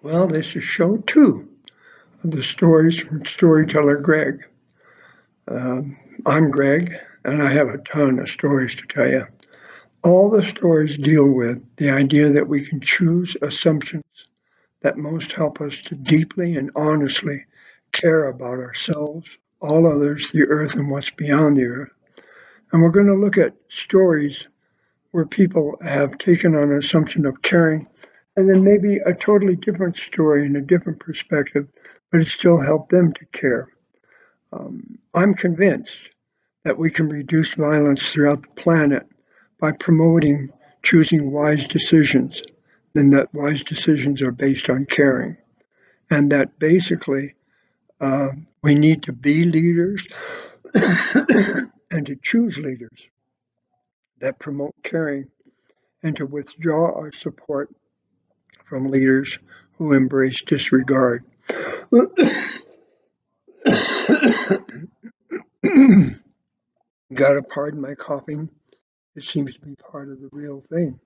Well, this is show two of the stories from Storyteller Greg. I'm Greg, and I have a ton of stories to tell you. All the stories deal with the idea that we can choose assumptions that most help us to deeply and honestly care about ourselves, all others, the earth, and what's beyond the earth. And we're going to look at stories where people have taken on an assumption of caring and then maybe a totally different story and a different perspective, but it still helped them to care. I'm convinced that we can reduce violence throughout the planet by promoting choosing wise decisions, and that wise decisions are based on caring, and that basically we need to be leaders and to choose leaders that promote caring and to withdraw our support from leaders who embrace disregard. Gotta pardon my coughing. It seems to be part of the real thing.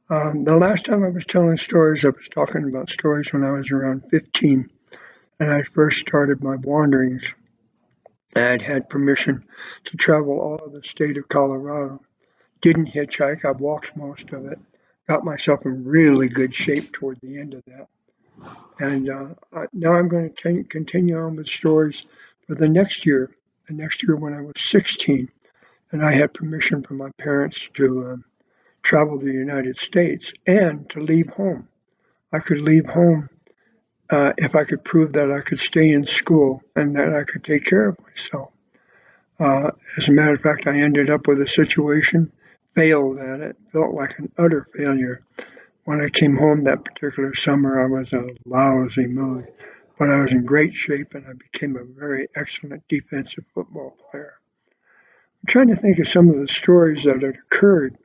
The last time I was telling stories, I was talking about stories when I was around 15 and I first started my wanderings. I had had permission to travel all of the state of Colorado. Didn't hitchhike, I walked most of it. Got myself in really good shape toward the end of that. And now I'm going to continue on with stories for the next year when I was 16. And I had permission from my parents to travel the United States and to leave home. I could leave home if I could prove that I could stay in school and that I could take care of myself. As a matter of fact, I ended up with a situation, failed at it, felt like an utter failure. When I came home that particular summer, I was in a lousy mood, but I was in great shape and I became a very excellent defensive football player. I'm trying to think of some of the stories that had occurred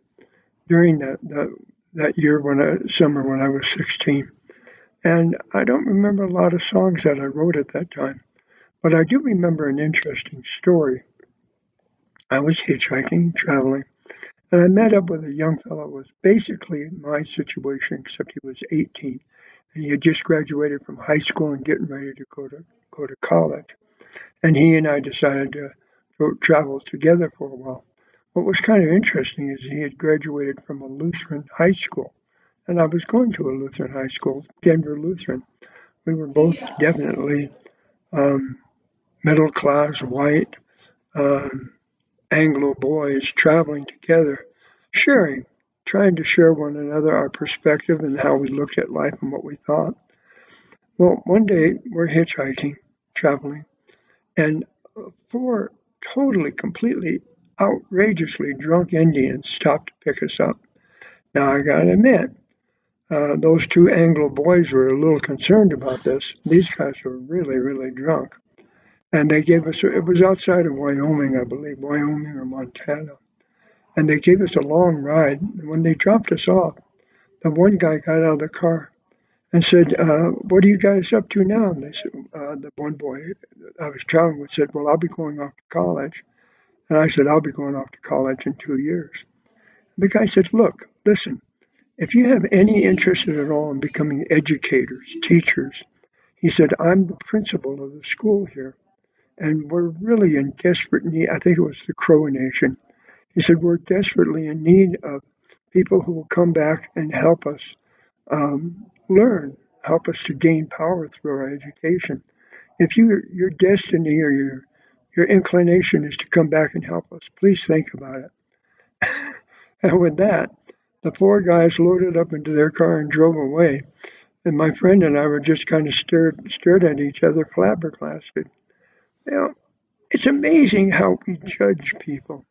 during that year summer when I was 16. And I don't remember a lot of songs that I wrote at that time, but I do remember an interesting story. I was hitchhiking, traveling, and I met up with a young fellow who was basically my situation, except he was 18 and he had just graduated from high school and getting ready to go to college. And he and I decided to go travel together for a while. What was kind of interesting is he had graduated from a Lutheran high school, and I was going to a Lutheran high school, Denver Lutheran. We were both definitely um, middle class, white, um, Anglo boys traveling together, sharing, trying to share one another our perspective and how we looked at life and what we thought. Well, one day we're hitchhiking, traveling, and four totally, completely, outrageously drunk Indians stopped to pick us up. Now, I gotta admit, those two Anglo boys were a little concerned about this. These guys were really, really drunk. And they gave us, it was outside of Wyoming, I believe, Wyoming or Montana. And they gave us a long ride. And when they dropped us off, the one guy got out of the car and said, "What are you guys up to now?" And they said, the one boy I was traveling with said, "Well, I'll be going off to college." And I said, "I'll be going off to college in 2 years." And the guy said, "Look, listen, if you have any interest at all in becoming educators, teachers," he said, "I'm the principal of the school here, and we're really in desperate need." I think it was the Crow Nation. He said, "We're desperately in need of people who will come back and help us learn, help us to gain power through our education. If your destiny or your inclination is to come back and help us, please think about it." And with that, the four guys loaded up into their car and drove away. And my friend and I were just kind of stared at each other, flabbergasted. You know, it's amazing how we judge people.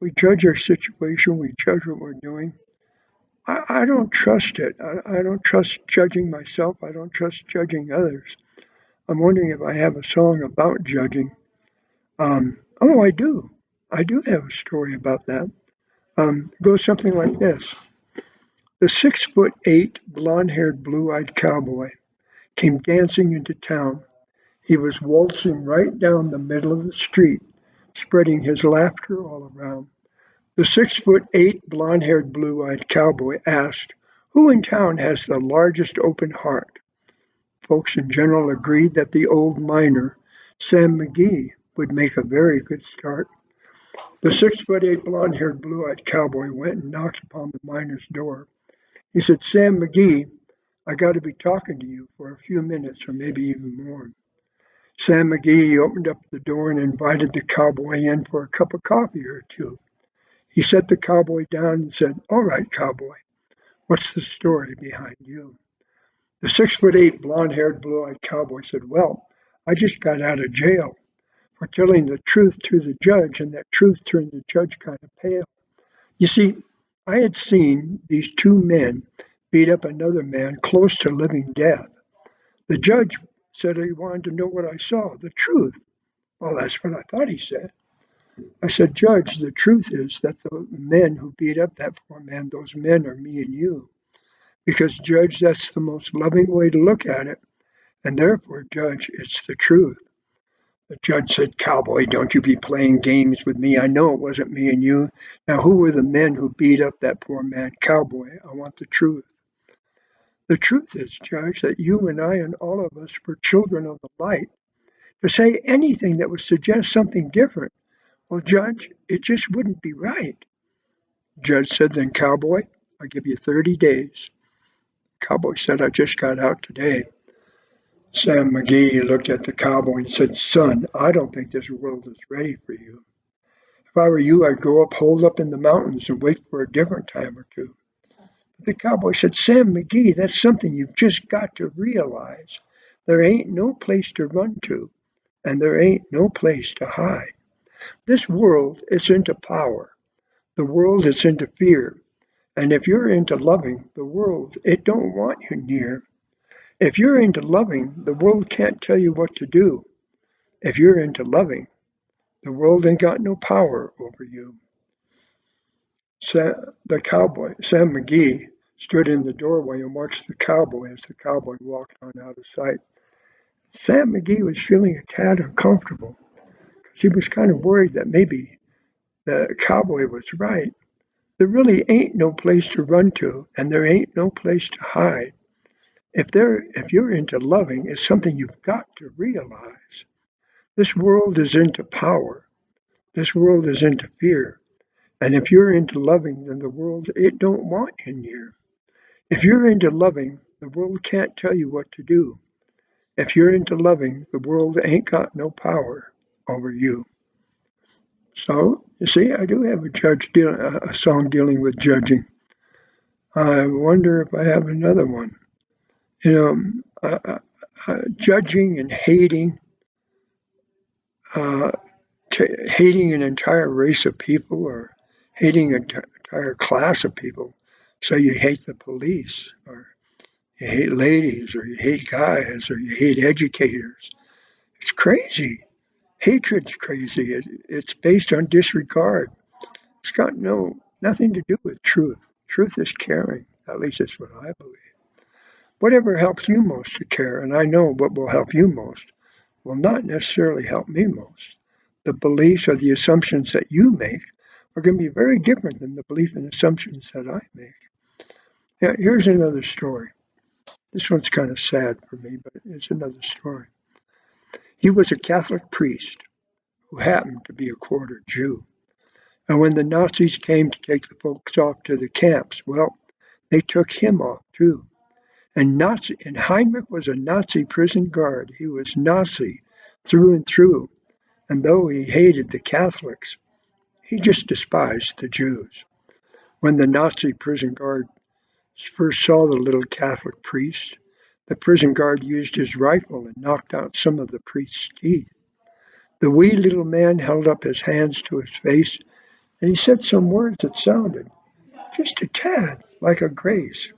We judge our situation. We judge what we're doing. I don't trust it. I don't trust judging myself. I don't trust judging others. I'm wondering if I have a song about judging. Oh, I do. I do have a story about that. It goes something like this. The 6'8", blond-haired, blue-eyed cowboy came dancing into town. He was waltzing right down the middle of the street, spreading his laughter all around. The 6'8", blond-haired, blue-eyed cowboy asked, Who in town has the largest open heart? Folks in general agreed that the old miner, Sam McGee, would make a very good start. The 6'8" blond haired blue eyed cowboy went and knocked upon the miner's door. He said, Sam McGee, I got to be talking to you for a few minutes or maybe even more. Sam McGee opened up the door and invited the cowboy in for a cup of coffee or two. He set the cowboy down and said, All right, cowboy, what's the story behind you? The 6'8" blond haired blue eyed cowboy said, Well, I just got out of jail for telling the truth to the judge, and that truth turned the judge kind of pale. You see, I had seen these two men beat up another man close to living death. The judge said he wanted to know what I saw, the truth. Well, that's what I thought he said. I said, Judge, the truth is that the men who beat up that poor man, those men are me and you. Because, Judge, that's the most loving way to look at it. And therefore, Judge, it's the truth. The judge said, Cowboy, don't you be playing games with me. I know it wasn't me and you. Now, who were the men who beat up that poor man? Cowboy, I want the truth. The truth is, Judge, that you and I and all of us were children of the light. To say anything that would suggest something different, well, Judge, it just wouldn't be right. Judge said, Then, Cowboy, I'll give you 30 days. Cowboy said, I just got out today. Sam McGee looked at the cowboy and said, Son, I don't think this world is ready for you. If I were you, I'd go up, hold up in the mountains and wait for a different time or two. The cowboy said, Sam McGee, that's something you've just got to realize. There ain't no place to run to, and there ain't no place to hide. This world is into power. The world is into fear. And if you're into loving, the world, it don't want you near. If you're into loving, the world can't tell you what to do. If you're into loving, the world ain't got no power over you. The cowboy, Sam McGee, stood in the doorway and watched the cowboy as the cowboy walked on out of sight. Sam McGee was feeling a tad uncomfortable because he was kind of worried that maybe the cowboy was right. There really ain't no place to run to, and there ain't no place to hide. If you're into loving, it's something you've got to realize. This world is into power. This world is into fear. And if you're into loving, then the world, it don't want you near. If you're into loving, the world can't tell you what to do. If you're into loving, the world ain't got no power over you. So, you see, I do have a song dealing with judging. I wonder if I have another one. You know, judging and uh, hating an entire race of people or hating an entire class of people. So you hate the police, or you hate ladies, or you hate guys, or you hate educators. It's crazy. Hatred's crazy. It's based on disregard. It's got nothing to do with truth. Truth is caring. At least that's what I believe. Whatever helps you most to care, and I know what will help you most, will not necessarily help me most. The beliefs or the assumptions that you make are going to be very different than the belief and assumptions that I make. Now, here's another story. This one's kind of sad for me, but it's another story. He was a Catholic priest who happened to be a quarter Jew. And when the Nazis came to take the folks off to the camps, well, they took him off too. And Heinrich was a Nazi prison guard. He was Nazi through and through. And though he hated the Catholics, he just despised the Jews. When the Nazi prison guard first saw the little Catholic priest, the prison guard used his rifle and knocked out some of the priest's teeth. The wee little man held up his hands to his face, and he said some words that sounded just a tad like a grace.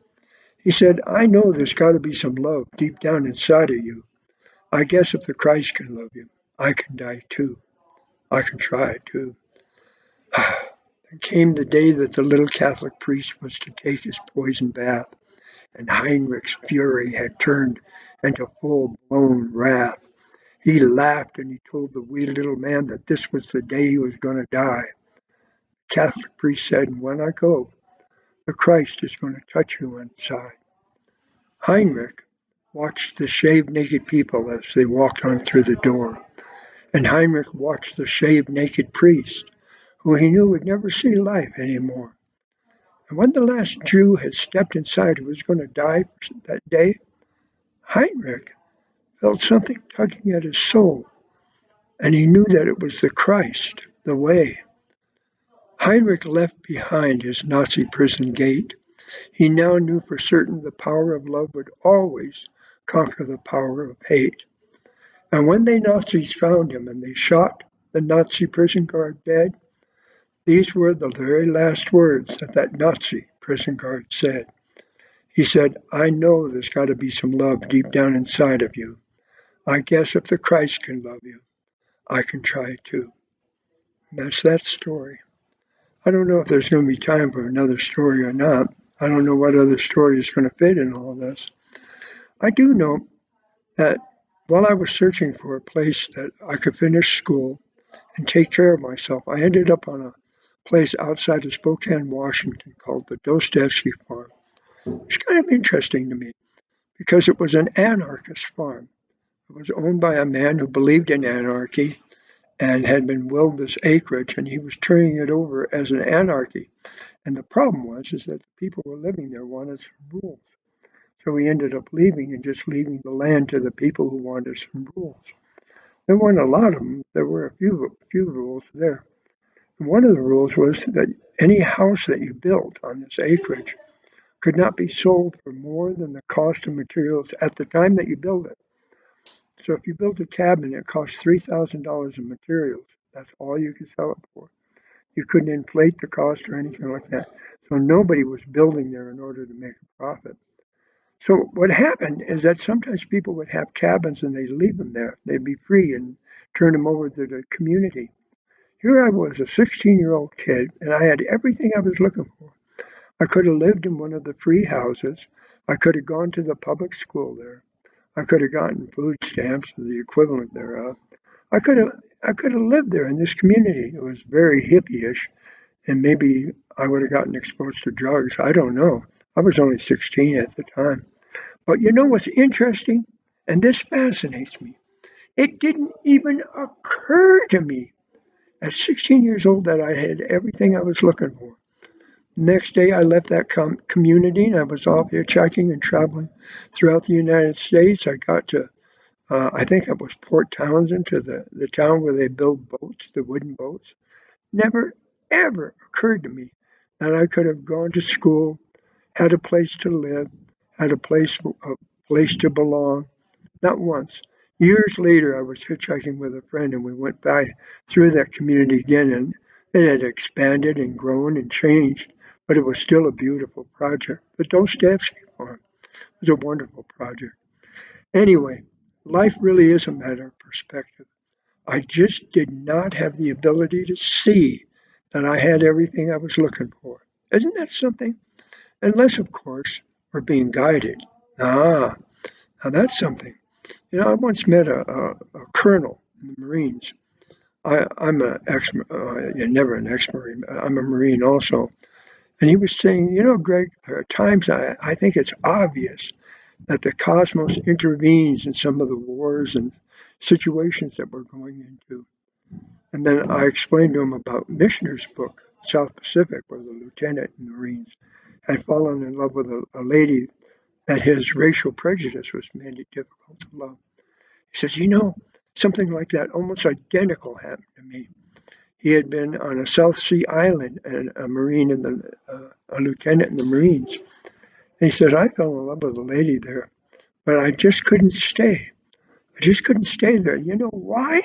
He said, I know there's got to be some love deep down inside of you. I guess if the Christ can love you, I can die too. I can try it too. Then came the day that the little Catholic priest was to take his poison bath, and Heinrich's fury had turned into full blown wrath. He laughed and he told the wee little man that this was the day he was going to die. The Catholic priest said, When I go, The Christ is going to touch you inside. Heinrich watched the shaved naked people as they walked on through the door, and Heinrich watched the shaved naked priest, who he knew would never see life anymore. And when the last Jew had stepped inside who was going to die that day, Heinrich felt something tugging at his soul, and he knew that it was the Christ, the way. Heinrich left behind his Nazi prison gate. He now knew for certain the power of love would always conquer the power of hate. And when the Nazis found him and they shot the Nazi prison guard dead, these were the very last words that Nazi prison guard said. He said, "I know there's got to be some love deep down inside of you. I guess if the Christ can love you, I can try too." And that's that story. I don't know if there's going to be time for another story or not. I don't know what other story is going to fit in all this. I do know that while I was searching for a place that I could finish school and take care of myself, I ended up on a place outside of Spokane, Washington called the Dostoevsky Farm. It's kind of interesting to me because it was an anarchist farm. It was owned by a man who believed in anarchy and had been willed this acreage, and he was turning it over as an anarchy. And the problem was is that the people who were living there wanted some rules. So he ended up leaving and just leaving the land to the people who wanted some rules. There weren't a lot of them. There were a few rules there. And one of the rules was that any house that you built on this acreage could not be sold for more than the cost of materials at the time that you build it. So if you built a cabin, it cost $3,000 in materials. That's all you could sell it for. You couldn't inflate the cost or anything like that. So nobody was building there in order to make a profit. So what happened is that sometimes people would have cabins and they'd leave them there. They'd be free and turn them over to the community. Here I was, a 16-year-old kid, and I had everything I was looking for. I could have lived in one of the free houses. I could have gone to the public school there. I could have gotten food stamps or the equivalent thereof. I could have I could have lived there in this community. It was very hippie-ish, and maybe I would have gotten exposed to drugs. I don't know. I was only 16 at the time. But you know what's interesting? And this fascinates me. It didn't even occur to me at 16 years old that I had everything I was looking for. Next day, I left that community and I was off hitchhiking and traveling throughout the United States. I got to, I think it was Port Townsend, to the town where they build boats, the wooden boats. Never, ever occurred to me that I could have gone to school, had a place to live, had a place to belong. Not once. Years later, I was hitchhiking with a friend, and we went by through that community again, and it had expanded and grown and changed, but it was still a beautiful project. The Dostoevsky Farm was a wonderful project. Anyway, life really is a matter of perspective. I just did not have the ability to see that I had everything I was looking for. Isn't that something? Unless, of course, we're being guided. Ah, now that's something. You know, I once met a colonel in the Marines. I'm a ex, yeah, never an ex-Marine. I'm a Marine also. And he was saying, you know, Greg, there are times I think it's obvious that the cosmos intervenes in some of the wars and situations that we're going into. And then I explained to him about Michener's book, South Pacific, where the lieutenant in the Marines had fallen in love with a lady that his racial prejudice was made it difficult to love. He says, you know, something like that, almost identical, happened to me. He had been on a South Sea island and a Marine in a lieutenant in the Marines. And he says, I fell in love with a lady there, but I just couldn't stay. I just couldn't stay there. You know why?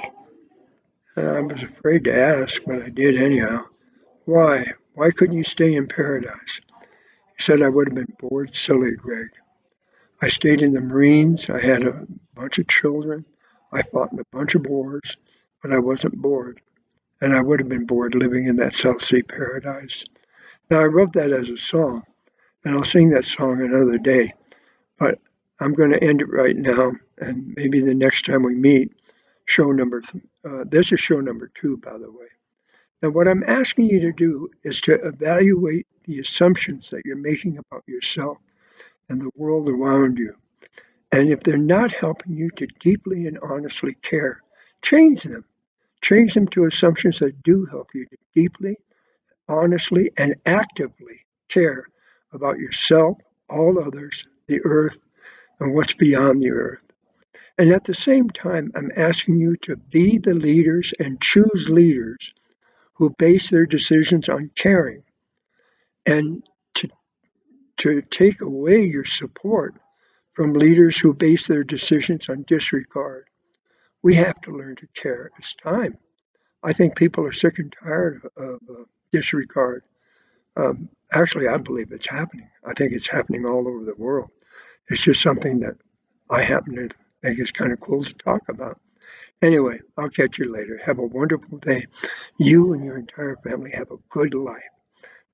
And I was afraid to ask, but I did anyhow. Why? Why couldn't you stay in paradise? He said, I would have been bored silly, Greg. I stayed in the Marines. I had a bunch of children. I fought in a bunch of wars, but I wasn't bored. And I would have been bored living in that South Sea paradise. Now, I wrote that as a song, and I'll sing that song another day. But I'm going to end it right now, and maybe the next time we meet, this is show number 2, by the way. And what I'm asking you to do is to evaluate the assumptions that you're making about yourself and the world around you. And if they're not helping you to deeply and honestly care, change them. Change them to assumptions that do help you to deeply, honestly, and actively care about yourself, all others, the earth, and what's beyond the earth. And at the same time, I'm asking you to be the leaders and choose leaders who base their decisions on caring and to, to take away your support from leaders who base their decisions on disregard. We have to learn to care. It's time. I think people are sick and tired of disregard. Actually, I believe it's happening. I think it's happening all over the world. It's just something that I happen to think is kind of cool to talk about. Anyway, I'll catch you later. Have a wonderful day. You and your entire family have a good life.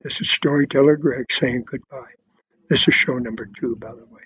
This is Storyteller Greg saying goodbye. This is show number 2, by the way.